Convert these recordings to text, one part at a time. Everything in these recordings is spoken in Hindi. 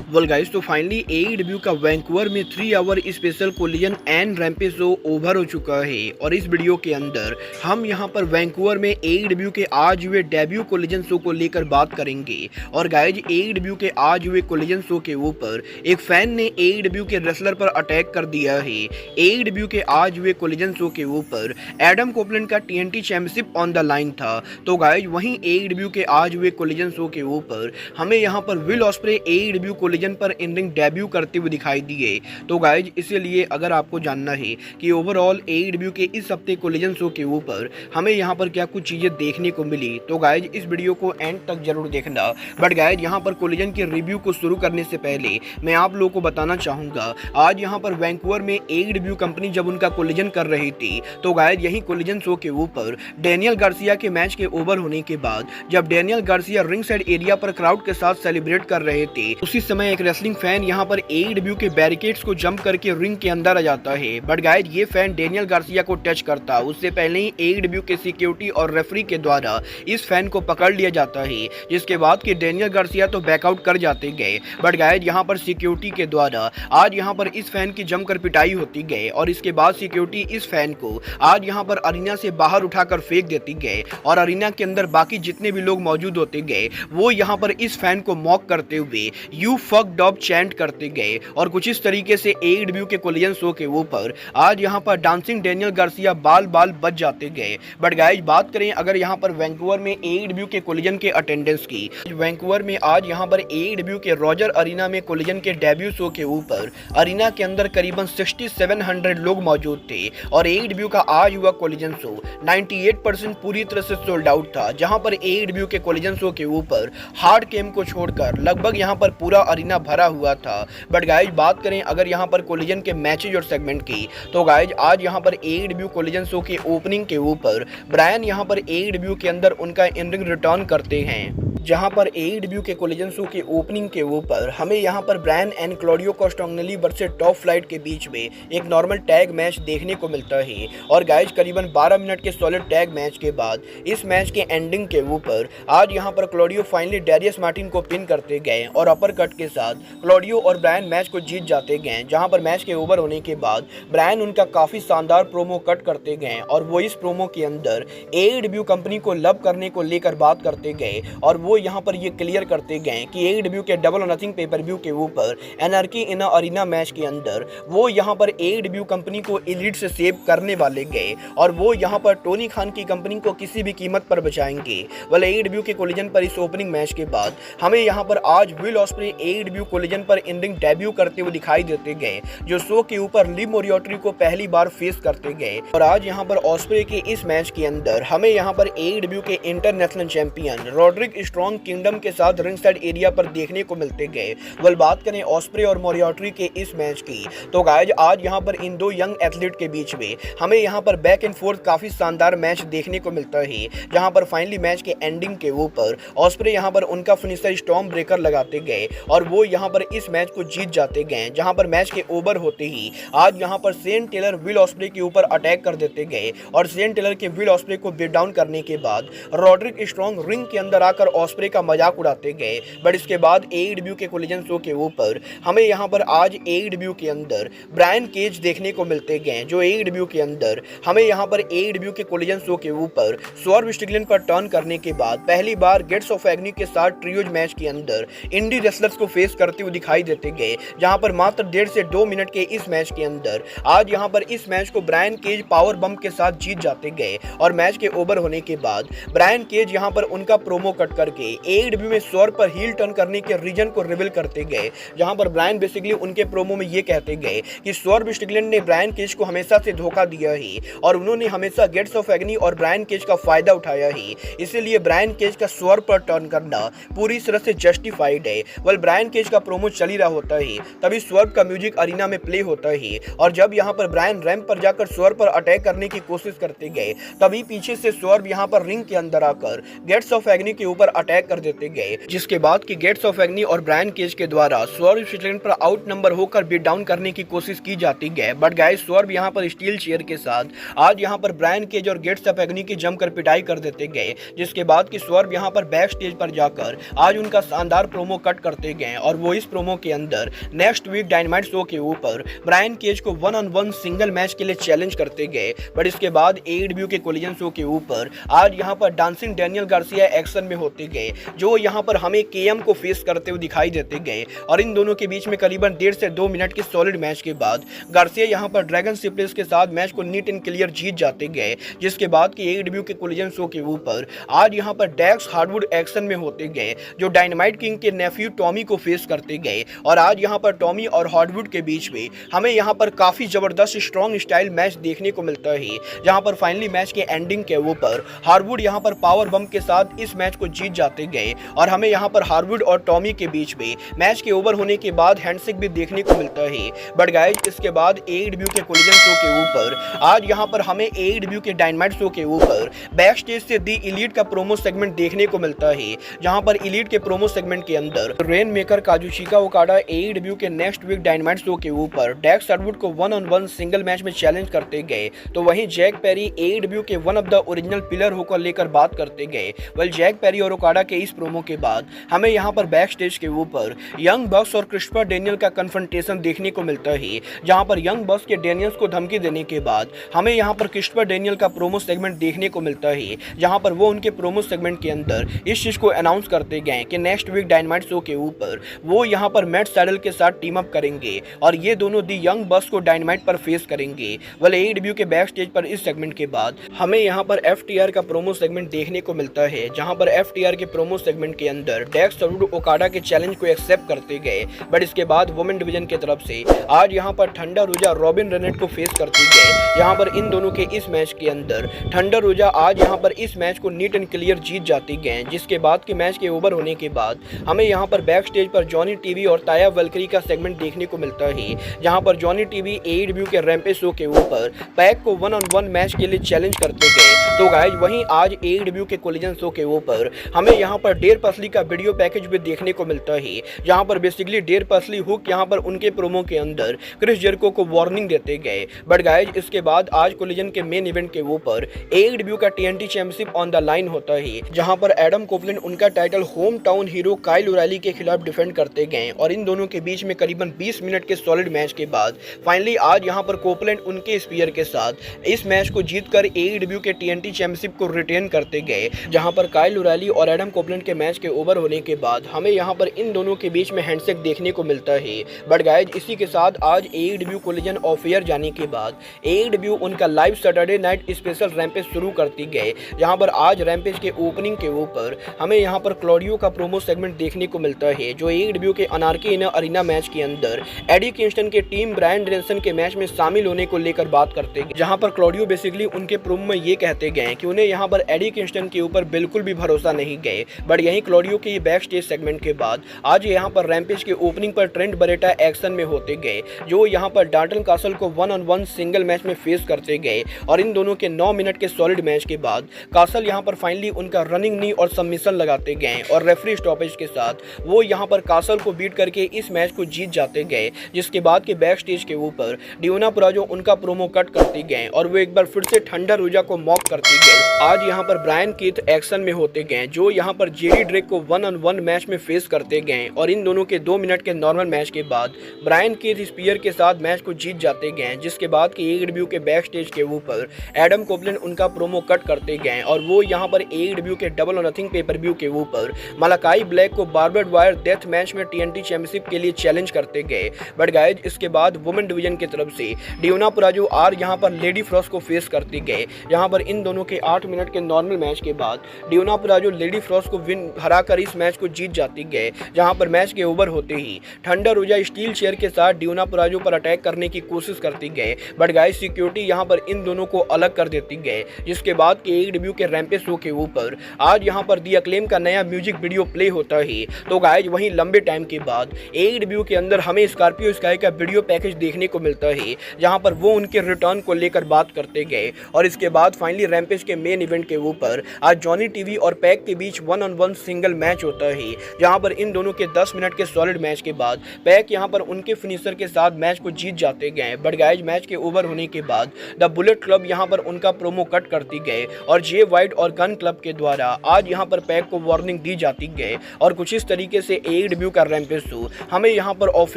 वेल गाइस, तो फाइनली एईडब्ल्यू का वैंकूवर में 3 hour special collision and rampage show over हो चुका है और इस वीडियो के अंदर हम यहां पर वैंकूवर में एईडब्ल्यू के आज हुए डेब्यू कोलिजन शो को लेकर बात करेंगे। और गाइज, एईडब्ल्यू के आज हुए कोलिजन शो के ऊपर एक फैन ने एईडब्ल्यू के रेसलर पर अटैक कर दिया है। एईडब्ल्यू के आज हुए कोलिजन शो के ऊपर एडम कोपलैंड का TNT championship on the line था। तो गाइज, वहीं एईडब्ल्यू के आज हुए कोलिजन शो के ऊपर हमें यहां पर विल ऑस्प्रे एईडब्ल्यू कोलिजन पर इन रिंग डेब्यू करते हुए दिखाई दिए। तो गाइज, इसीलिए अगर आपको जानना है कि ओवरऑल एईडब्ल्यू के इस हफ्ते कोलिजन शो के ऊपर हमें यहाँ पर क्या कुछ चीजें देखने को मिली, तो गाइज इस वीडियो को एंड तक जरूर देखना। बट गाइज, यहाँ पर कोलिजन के रिव्यू को शुरू करने से पहले मैं आप लोगों को बताना चाहूंगा, आज यहाँ पर वैंकूवर में एईडब्ल्यू कंपनी जब उनका कोलिजन कर रही थी, तो गाइज यही कोलिजन शो के ऊपर डेनियल गार्सिया के मैच के ओवर होने के बाद जब Daniel Garcia ring side area पर क्राउड के साथ सेलिब्रेट कर रहे थे, उसी समय एक रेसलिंग फैन यहां पर एईडब्ल्यू के बैरिकेड्स को जंप करके रिंग के अंदर आ जाता है। बट गाइज, ये फैन डेनियल गार्सिया को टच करता, उससे पहले ही एईडब्ल्यू के सिक्योरिटी और रेफरी के द्वारा इस फैन को पकड़ लिया जाता है, जिसके बाद कि डेनियल गार्सिया तो बैकआउट कर जाते गए। बट गाइज, यहां पर सिक्योरिटी के द्वारा आज यहां पर इस फैन की जमकर पिटाई होती गई और इसके बाद सिक्योरिटी इस फैन को आज यहां पर अरीना से बाहर उठाकर फेंक देती गए और अरीना के अंदर बाकी जितने भी लोग मौजूद होते गए वो यहां पर इस फैन को मॉक करते हुए यू फक्ड अप चैंट करते गए। और कुछ इस तरीके से एईडब्ल्यू के कोलिजन शो के ऊपर आज यहां पर डांसिंग डेनियल गार्सिया बाल बाल बच जाते गए। बट गाइज, बात करें अगर यहां पर वैंकूवर में एईडब्ल्यू के कोलिजन के अटेंडेंस की, वैंकूवर में आज यहां पर एईडब्ल्यू के रॉजर अरीना में कोलिजन के डेब्यू शो के ऊपर अरीना के अंदर करीबन 6700 लोग मौजूद थे और एईडब्ल्यू का आज हुआ कोलिजन शो 98% पूरी तरह से सोल्ड आउट था, जहां पर एईडब्ल्यू के कोलिजन शो के ऊपर हार्ड केम को छोड़कर लगभग यहां पर पूरा अरीना भरा हुआ था। बट गाइज, बात करें अगर यहां पर कोलिजन के मैचेज और सेगमेंट की, तो गाइज आज यहां पर एईडब्ल्यू कोलिजन शो के ओपनिंग के ऊपर ब्रायन यहां पर एईडब्ल्यू के अंदर उनका इन रिंग रिटर्न करते हैं, जहां पर एईडब्ल्यू के कोलिजन शो के ओपनिंग के ऊपर हमें यहां पर Brian and Claudio Castagnoli versus top flight के बीच में एक नॉर्मल टैग मैच देखने को मिलता है। और गाइज, करीबन 12 मिनट के सॉलिड टैग मैच के बाद इस मैच के एंडिंग के ऊपर आज यहां पर क्लॉडियो फाइनली डेरियस मार्टिन को पिन करते गए और अपर कट के साथ क्लॉडियो और ब्रायन मैच को जीत जाते गए। जहां पर मैच के ओवर होने के बाद ब्रायन उनका काफी शानदार प्रोमो कट करते गए और वो इस प्रोमो के अंदर एईडब्ल्यू कंपनी को लव करने को लेकर बात करते गए और वो यहां पर ये क्लियर करते गए कि एईडब्ल्यू के डबल और नथिंग पेपर व्यू के ऊपर एनआरकी इन अरीना मैच के अंदर वो यहां पर एईडब्ल्यू कंपनी को एलीट से सेव करने वाले गए और वो यहां पर टोनी खान की कंपनी को किसी भी कीमत पर बचाएंगे। वाले एईडब्ल्यू के कोलिजन पर इस ओपनिंग मैच के बाद हमें यहां पर आज विल ऑस्प्रे एईडब्ल्यू कोलिजन पर इन रिंग डेब्यू करते हुए दिखाई देते गए, जो शो के ऊपर लिव मोरियोट्री को पहली बार फेस करते गए। और आज यहां पर ऑस्प्रे के इस मैच के अंदर हमें यहां पर एईडब्ल्यू के international champion Rodrick strong kingdom के साथ रिंग साइड एरिया पर देखने को मिलते गए। वल बात करें ऑस्प्रे और मोरियोट्री के इस मैच की, तो गाइज आज यहां पर इन दो यंग एथलीट के बीच में हमें यहां पर बैक एंड फोर्थ काफी शानदार मैच देखने को मिलता है, जहां पर फाइनली मैच के एंडिंग के ऊपर ऑस्प्रे यहां पर उनका फिनिशर स्टॉर्म ब्रेकर लगाते गए और वो यहां पर इस मैच को जीत जाते गए। जहां पर मैच के ओवर होते ही आज यहां पर शेन टेलर विल ऑस्प्रे के ऊपर अटैक कर देते गए और शेन टेलर के विल ऑस्प्रे को बीट डाउन करने के बाद रॉड्रिक स्ट्रॉन्ग रिंग के अंदर आकर ऑस्प्रे का मजाक उड़ाते गए। बट इसके बाद एईडब्ल्यू के कोलिजन शो के ऊपर हमें यहां पर आज एईडब्ल्यू के अंदर ब्रायन केज देखने को मिलते गए, जो एईडब्ल्यू के अंदर हमें यहां पर एईडब्ल्यू के कोलिजन शो के ऊपर स्वर्व स्टिगलिन पर टर्न करने के बाद पहली बार गेट्स ऑफ एग्नी के साथ ट्रियोज मैच के अंदर इंडी रेसलर्स को फेस करते हुए दिखाई देते गए, जहां पर मात्र 1.5 से 2 मिनट के इस मैच के अंदर आज यहां पर इस मैच को ब्रायन केज पावर बम्प के साथ जीत जाते गए। और मैच के ओवर होने के बाद ब्रायन केज यहां पर उनका प्रोमो कट करके एईडब्ल्यू में स्वर्व पर हील टर्न करने के रीजन को रिवील करते गए, जहां पर ब्रायन बेसिकली उनके प्रोमो में ये कहते गए कि स्वर्व स्टिगलिन ने ब्रायन केज को हमेशा से धोखा दिया है और उन्होंने हमेशा गेट्स ऑफ एग्नी और ब्रायन केज का फायदा उठाया है, इसीलिए ब्रायन केज का स्वर्व पर टर्न करना पूरी तरह से जस्टिफाइड है। वल ब्रायन केज का प्रोमो चल ही रहा होता है, तभी स्वर्व का म्यूजिक अरीना में प्ले होता है और जब यहां पर ब्रायन रैंप पर जाकर स्वर्व पर अटैक करने की कोशिश करते गए, तभी पीछे से स्वर्व यहां पर रिंग के अंदर आकर गेट्स ऑफ एग्नी के ऊपर अटैक कर देते गए, जिसके बाद कि गेट्स ऑफ एग्नी और ब्रायन केज के द्वारा स्वर्व स्ट्रैंड पर आउट नंबर होकर बीट डाउन करने की कोशिश की जाती है। बट गाइस स्वर्व यहाँ पर स्टील चेयर के साथ आज यहाँ पर ब्रायन केज और गेट्स ऑफ एग्नी की जमकर पिटाई कर देते गए, जिसके बाद कि स्वर्व यहाँ पर बैक स्टेज पर जाकर आज उनका शानदार प्रोमो कट करते गए और वो इस प्रोमो के अंदर नेक्स्ट वीक डायनामाइट शो के ऊपर ब्रायन केज को 1-on-1 सिंगल मैच के लिए चैलेंज करते गए। बट इसके बाद एडब्ल्यू के कोलिजन शो के ऊपर आज यहाँ पर डांसिंग डैनियल गार्सिया एक्शन में होते गए, जो यहाँ पर हमें केएम को फेस करते हुए दिखाई देते गए और इन दोनों के बीच में करीबन 1.5 से 2 मिनट के सॉलिड मैच के बाद गार्सिया यहाँ पर ड्रैगन सिप्लेस के साथ मैच को नीट एंड क्लियर जीत जाते गए, जिसके बाद कि एडब्ल्यू के कोलिजन शो के ऊपर आज यहाँ पर डैक्स हार्डवुड एक्शन में होते गए, जो डायनामाइट किंग के नेफ्यू टॉमी को फेस करते गए और आज यहाँ पर टॉमी और हार्डवुड के बीच में हमें यहाँ पर काफी जबरदस्त स्ट्रॉन्ग स्टाइल मैच देखने को मिलता है, जहाँ पर फाइनली मैच के एंडिंग के ऊपर हार्डवुड यहाँ पर पावर बम के साथ इस मैच को जीत जाते गए और हमें यहाँ पर हार्डवुड और टॉमी के बीच में मैच के ओवर होने के बाद हैंडशेक भी देखने को मिलता है। बट गाइस इसके बाद एडब्ल्यू के कोलिजन शो के ऊपर आज यहाँ पर हमें एडब्ल्यू के डायनामाइट शो के ऊपर बैक स्टेज से दी इलीट का प्रोमो सेगमेंट देखने को मिलता है, जहाँ पर इलीट के प्रोमो सेगमेंट के अंदर रेन मेकर काजुशिका ओकाडा एडब्ल्यू के नेक्स्ट वीक डायनामाइट शो के ऊपर डैक्स हार्डवुड को 1-on-1 सिंगल मैच में चैलेंज करते गए, तो वहीं जैक पेरी एडब्ल्यू के one of the original pillar होकर लेकर बात करते गए। वेल जैक पेरी और ओकाडा के इस प्रोमो के बाद हमें यहाँ पर बैक स्टेज के ऊपर यंग बक्स और क्रिस्टोफर डेनियल का कन्फ्रंटेशन देखने को मिलता है, जहाँ पर यंग बक्स के डेनियल्स को धमकी देने के बाद हमें यहाँ पर क्रिस्टोफर डेनियल का प्रोमो सेगमेंट देखने को मिलता है, जहाँ पर वो उनके प्रोमो सेगमेंट के अंदर इस चीज को अनाउंस करते गए कि नेक्स्ट वीक डायनामाइट शो के ऊपर वो यहाँ पर मैट सैडल के साथ टीम अप करेंगे और ये दोनों दी यंग बक्स को डायनामाइट पर फेस करेंगे। वेल एडब्ल्यू के बैक स्टेज पर इस सेगमेंट के बाद हमें यहाँ पर एफटीआर का प्रोमो सेगमेंट देखने को मिलता है, जहाँ पर एफटीआर के प्रोमो सेगमेंट के अंदर डैक्स हार्डवुड ओकाडा के चैलेंज को एक्सेप्ट करते गए। बट इसके बाद वुमेन डिवीजन की तरफ से आज यहाँ पर ठंडा रोजा रॉबिन रेनेट को फेस करते गए, यहाँ पर इन दोनों के इस मैच के अंदर ठंडा रोजा आज यहाँ पर इस मैच को नीट एंड क्लियर जीत जाती गए, जिसके बाद के मैच के ओवर होने के बाद हमें यहाँ पर बैक स्टेज पर जॉनी टीवी और ताया वेलकरी का सेगमेंट देखने को मिलता है, जहाँ पर जॉनी टीवी एडब्ल्यू के रैम्पेज शो के ऊपर पैक को 1-on-1 मैच के लिए चैलेंज करते गए। तो गाइज वहीं आज एडब्ल्यू के कोलिजन शो के ऊपर हमें यहाँ पर डेर पसली का वीडियो पैकेज भी देखने को मिलता है, जहाँ पर बेसिकली डेर पसली हुक यहाँ पर उनके प्रोमो के अंदर क्रिस जेरिको को वार्निंग देते गए। बट गाइज इसके बाद आज कोलिजन के मेन इवेंट के ऊपर एडब्ल्यू का TNT championship on the line होता है, जहाँ पर एडम कोपलैंड उनका title home town hero Kyle O'Reilly के खिलाफ डिफेंड करते गए और इन दोनों के बीच में करीबन 20 मिनट के सॉलिड मैच के बाद फाइनली आज यहाँ पर कोपलैंड उनके स्पीयर के साथ इस मैच को जीतकर एडब्ल्यू के टीएनटी चैंपियनशिप को रिटेन करते गए, जहाँ पर काइल ओराइली और एडम कोपलैंड के मैच के ओवर होने के बाद हमें यहाँ पर इन दोनों के बीच में हैंडशेक देखने को मिलता है। बट गाइज इसी के साथ आज एडब्ल्यू कोलिजन ऑफ एयर जाने के बाद एडब्ल्यू उनका live Saturday night special rampage शुरू करती गए, जहाँ पर आज रैम्पेज के ओपनिंग के ऊपर हमें यहाँ पर क्लॉडियो का प्रोमो सेगमेंट देखने को मिलता है, जो एडब्ल्यू के अनार्की इन अरीना मैच के अंदर एडी किंगस्टन के टीम ब्रायन डेनियल्सन के मैच में शामिल होने को लेकर बात करते हैं, जहां पर क्लॉडियो बेसिकली उनके प्रोमो में ये कहते गए कि उन्हें यहां पर एडी किंगस्टन के ऊपर बिल्कुल भी भरोसा नहीं गए। बट यहीं क्लॉडियो के ये बैक स्टेज सेगमेंट के बाद आज यहां पर रैम्पेज के ओपनिंग पर ट्रेंट बरेटा एक्शन में होते गए, जो यहां पर डाल्टन कासल को 1-on-1 सिंगल मैच में फेस करते गए और इन दोनों के 9 मिनट के सॉलिड मैच के बाद कासल यहां पर फाइनली उनका रनिंग नी और सबमिशन लगाते गए और रेफरी स्टॉपेज के साथ वो यहां पर कासल को बीट करके इस मैच को जीत जाते गए, जिसके बाद के बैक स्टेज के ऊपर डियोना पुराजो उनका प्रोमो कट करते गए और वो एक बार फिर से ठंडा रोजा को मॉक करते गए। आज यहाँ पर ब्रायन कीथ एक्शन में होते गए, जो यहाँ पर जेरी ड्रेक को 1-on-1 मैच में फेस करते गए और इन दोनों के 2 मिनट के नॉर्मल मैच के बाद ब्रायन कीथ स्पीयर के साथ मैच को जीत जाते गए, जिसके बाद की एडब्ल्यू के बैक स्टेज के ऊपर एडम कोपलैंड उनका प्रोमो कट करते गए और वो यहाँ पर एडब्ल्यू के डबल और नथिंग पेपर व्यू के ऊपर मलाकाई ब्लैक को बार्बेड वायर डेथ मैच में टीएनटी चैंपियनशिप के लिए चैलेंज करते गए। बट गाइज इसके बाद वुमेन डिवीजन की तरफ से डियोना पुराजो आर यहाँ पर लेडी फ्रॉस्ट को फेस करते गए, जहाँ पर इन दोनों के 8 मिनट के नॉर्मल मैच के बाद डियोना पुराजो लेडी फ्रॉस्ट को विन हराकर इस मैच को जीत जाती गए, जहाँ पर मैच के ओवर होते ही ठंडा रोजा स्टील चेयर के साथ डियोना पुराजो पर अटैक करने की कोशिश करती गए। बट गाइज सिक्योरिटी यहाँ पर इन दोनों को अलग कर देती गए, जिसके बाद के एडब्ल्यू के रैम्पेज शो के ऊपर आज यहाँ पर दी अक्लेम का नया म्यूजिक वीडियो प्ले होता है। तो गाइज वहीं लंबे टाइम के बाद एडब्ल्यू के अंदर हमें स्कॉर्पियो स्काई का वीडियो पैकेज देखने को मिलता है, जहां पर वो उनके रिटर्न को लेकर बात करते गए और इसके बाद फाइनली रैम्पेज के मेन इवेंट के ऊपर आज जॉनी टीवी और पैक के बीच मैच 1-on-1 सिंगल मैच होता है, जहां पर इन दोनों के 10 मिनट के सॉलिड मैच के बाद पैक यहां पर उनके फिनिशर के साथ मैच को जीत जाते गए। बट गाइज मैच के ओवर होने के बाद द बुलेट क्लब यहां पर उनका प्रोमो कट करती गए और जे वाइट और गन क्लब के द्वारा आज यहां पर पैक को वार्निंग दी जाती गए और कुछ इस तरीके से AEW का रैम्पेज शो हमें यहां पर ऑफ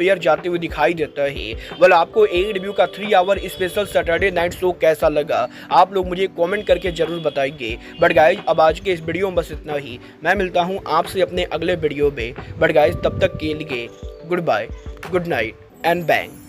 एयर जाते हुए दिखाई देता है। वेल आपको AEW का 3 hour special Saturday night show कैसा लगा, आप लोग मुझे कमेंट करके जरूर बताइए। बट गाइज अब आज के इस वीडियो में बस इतना ही, मैं मिलता हूं आपसे अपने अगले वीडियो में। बट गाइज तब तक के लिए goodbye, good night and bang.